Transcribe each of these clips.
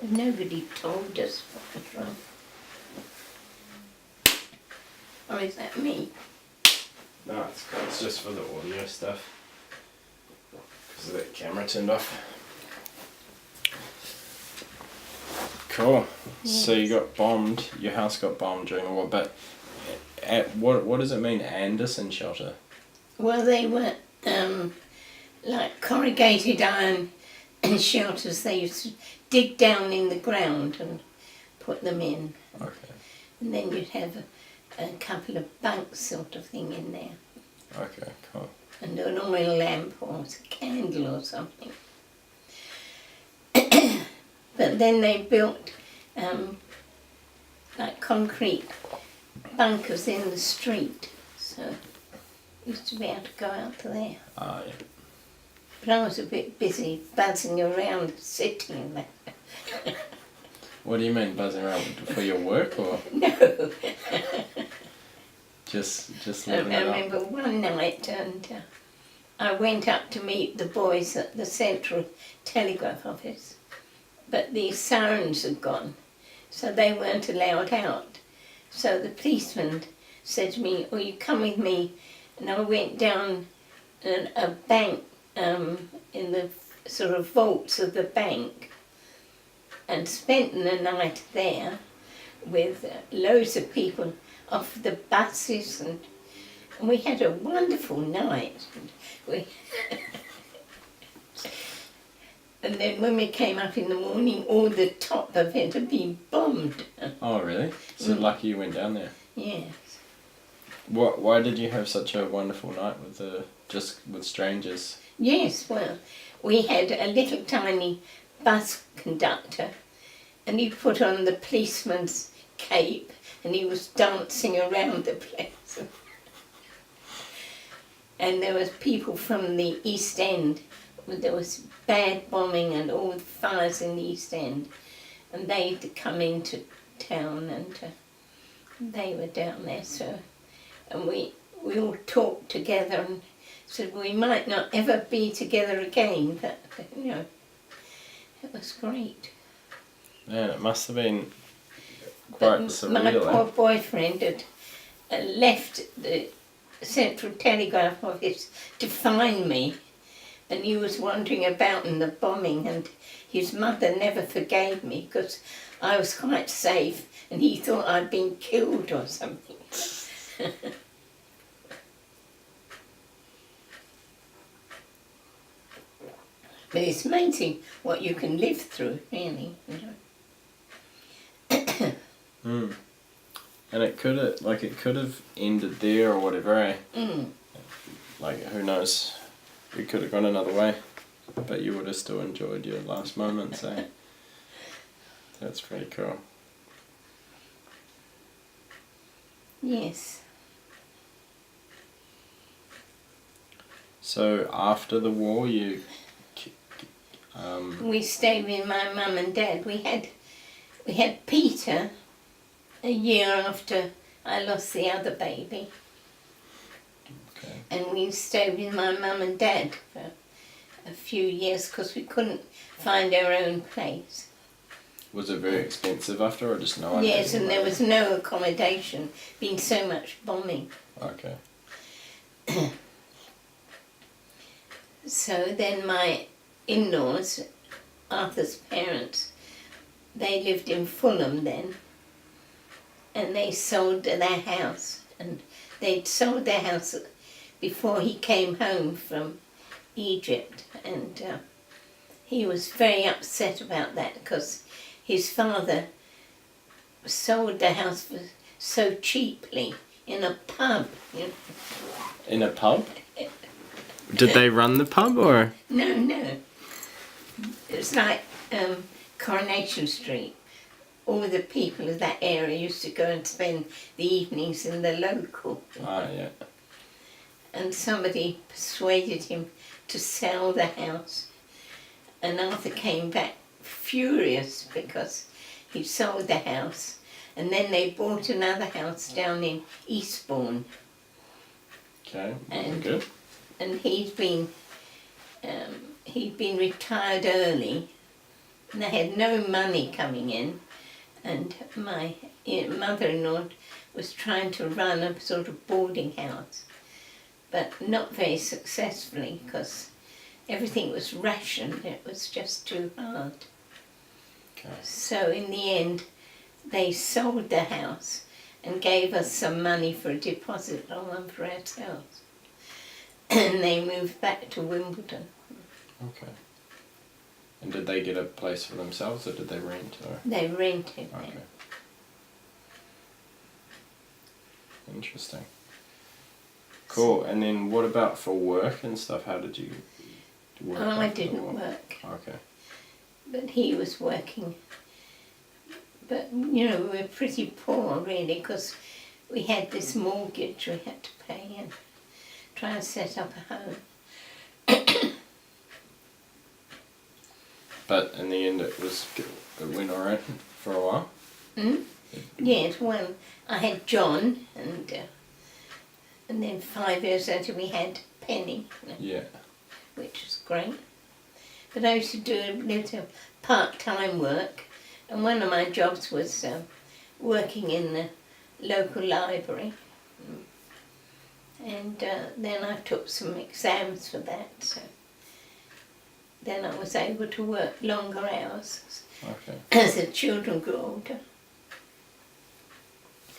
Nobody told us what was wrong. Or is that me? No, it's just for the audio stuff. Because the camera turned off. Cool. Yes. So you got bombed. Your house got bombed during the war, but what does it mean, Anderson shelter? Well, they were like corrugated iron shelters. They used to dig down in the ground and put them in. Okay. And then you'd have a couple of bunks sort of thing in there. Okay. Cool. And an oil lamp or a candle or something. But then they built like concrete bunkers in the street, so you used to be able to go out to there. Ah, yeah. But I was a bit busy buzzing around sitting there. What do you mean buzzing around for your work or No. just I living it up? remember one night and I went up to meet the boys at the Central Telegraph Office, but the sirens had gone, so they weren't allowed out. So the policeman said to me, "Oh, you come with me," and I went down a bank in the sort of vaults of the bank and spent the night there with loads of people off the buses, and we had a wonderful night. And then when we came up in the morning, all the top of it had been bombed. Oh, really? So lucky you went down there. Yes. Why did you have such a wonderful night with strangers? Yes, well, we had a little tiny bus conductor and he put on the policeman's cape and he was dancing around the place. And there was people from the East End. There was bad bombing and all the fires in the East End, and they'd come into town and they were down there. So, and we all talked together and said we might not ever be together again, but you know, it was great. Man, it must have been quite But surreal. my poor boyfriend had left the Central Telegraph Office to find me, and he was wandering about in the bombing, and his mother never forgave me because I was quite safe and he thought I'd been killed or something. But it's amazing what you can live through, really, you know. Mm. And it could have ended there or whatever, eh? Mm. Like, who knows? It could have gone another way, but you would have still enjoyed your last moments, eh? That's pretty cool. Yes. So after the war, you We stayed with my mum and dad. We had Peter a year after I lost the other baby. Okay. And we stayed with my mum and dad for a few years because we couldn't find our own place. Was it very expensive after, or just no one? Yes, and there was no accommodation, being so much bombing. Okay. So then my in-laws, Arthur's parents, they lived in Fulham then, and they sold their house, and they'd sold their house before he came home from Egypt, and he was very upset about that because his father sold the house for so cheaply in a pub. You know. In a pub? Did they run the pub, or? No. It was like Coronation Street. All the people of that area used to go and spend the evenings in the local. Ah, yeah. And somebody persuaded him to sell the house. And Arthur came back furious because he sold the house. And then they bought another house down in Eastbourne. Okay, And- good. And he'd been retired early, And they had no money coming in, and my mother-in-law was trying to run a sort of boarding house, but not very successfully because everything was rationed. It was just too hard. Okay. So in the end, they sold the house and gave us some money for a deposit on one for ourselves. And they moved back to Wimbledon. Okay. And did they get a place for themselves, or did they rent? Or? They rented Okay. it. Interesting. Cool. And then what about for work and stuff? How did you work? Oh, I after the didn't war? work, Okay. but he was working. But, you know, we were pretty poor really because we had this mortgage we had to pay and try and set up a home. But in the end, it went alright for a while. Mm? Yes, well, I had John, and then 5 years later we had Penny, Yeah. which was great. But I used to do a little part-time work, and one of my jobs was working in the local library. And then I took some exams for that, so then I was able to work longer hours Okay. as the children grew older.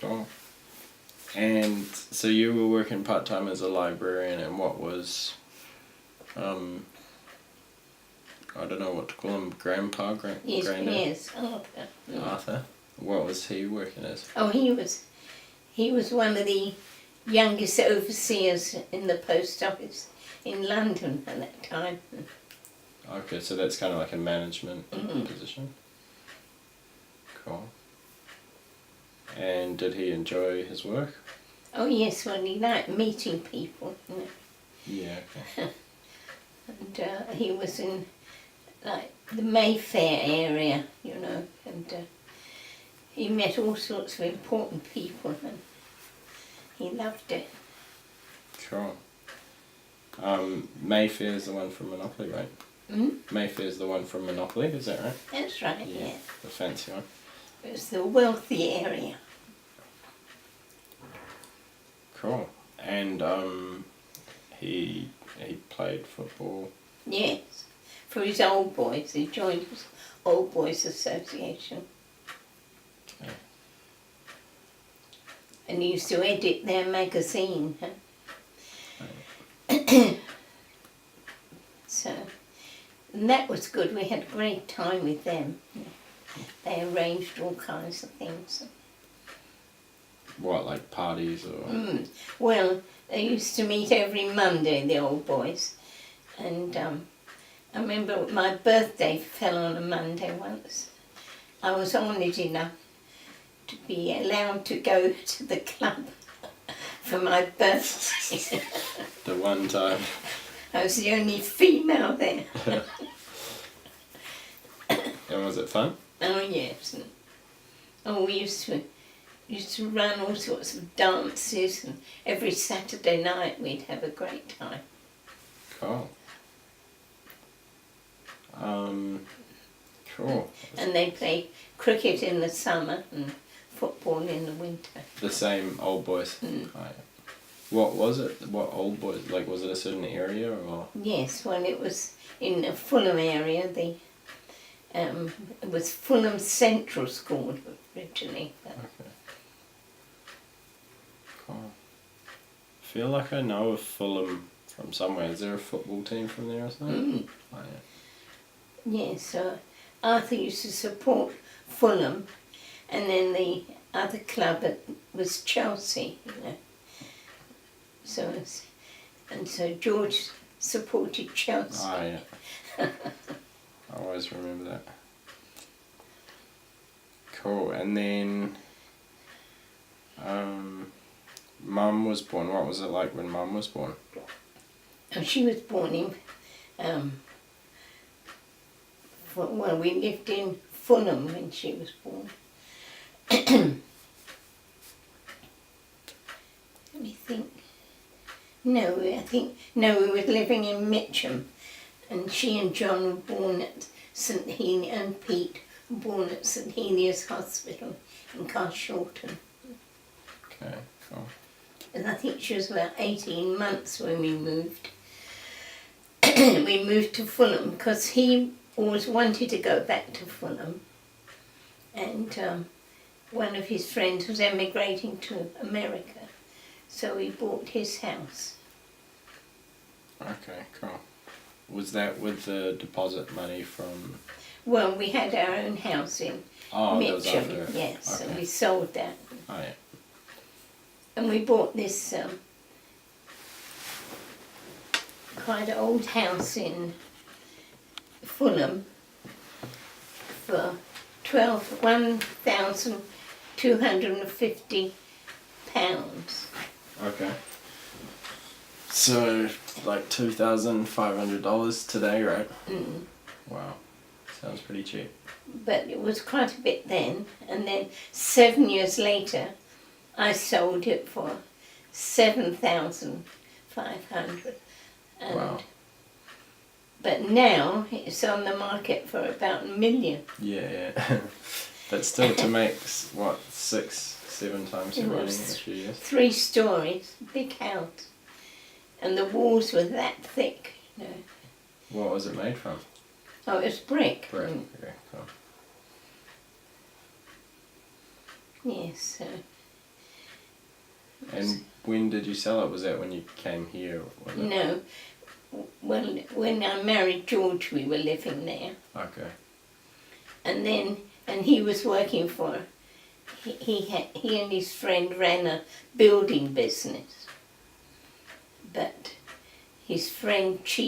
Cool. And so you were working part time as a librarian, and what was, I don't know what to call him, grandpa, Yes, granddad, yes, Arthur. Arthur. What was he working as? Oh, he was one of the youngest overseers in the post office in London at that time. Okay, so that's kind of like a management Mhm. position. Cool. And did he enjoy his work? Oh yes, well he liked meeting people, you know. Yeah. Okay. And he was in like the Mayfair area, you know, and he met all sorts of important people and he loved it. Cool. Mayfair's the one from Monopoly, right? Mm? Mayfair's the one from Monopoly, is that right? That's right, yeah. The fancy one. It was the wealthy area. Cool. And he played football. Yes, for his old boys. He joined his Old Boys Association. Okay. And he used to edit their magazine. Huh? So, and that was good. We had a great time with them. They arranged all kinds of things. What, like parties or? Well, they used to meet every Monday, the Old Boys. And I remember my birthday fell on a Monday once. I was honoured enough to be allowed to go to the club for my birthday. The one time. I was the only female there. And was it fun? Oh yes. Oh, we used to run all sorts of dances, and every Saturday night we'd have a great time. Cool. Cool. And they play cricket in the summer and football in the winter. The same Old Boys. Mm. Oh, yeah. What was it? What Old Boys? Like, was it a certain area or? Yes, well, it was in the Fulham area. It was Fulham Central School originally. But Okay. Cool. I feel like I know of Fulham from somewhere. Is there a football team from there or something? Oh, yeah. yes, so Arthur used to support Fulham, and then the other club was Chelsea, you know. So George supported Chelsea. Oh, yeah. I always remember that. Cool. And then, Mum was born. What was it like when Mum was born? And she was born in, we lived in Fulham when she was born. Let me think. No, we were living in Mitcham, and she and John were born at St Helier, and Pete were born at St Helier's Hospital in Carshalton. Okay, cool. And I think she was about 18 months when we moved. We moved to Fulham because he always wanted to go back to Fulham. And one of his friends was emigrating to America. So we bought his house. Okay, cool. Was that with the deposit money from... Well, we had our own house in Oh, that was Mitcham, after. yes, and Okay. we sold that. Oh, yeah. And we bought this quite old house in Fulham for £1,250. Okay. So, like $2,500 today, right? Mm. Wow. Sounds pretty cheap. But it was quite a bit then. And then 7 years later, I sold it for 7,500. And Wow. But now it's on the market for about £1 million. Yeah. But still, to make, what, 6-7 times your It money in a was few years? 3 stories, big house. And the walls were that thick. You know. What was it made from? Oh, it was brick. Brick. Mm. Okay, cool. Yes. So And when did you sell it? Was that when you came here? Was it? no. When I married George, we were living there. Okay. And he was working for, he and his friend ran a building business. But his friend cheated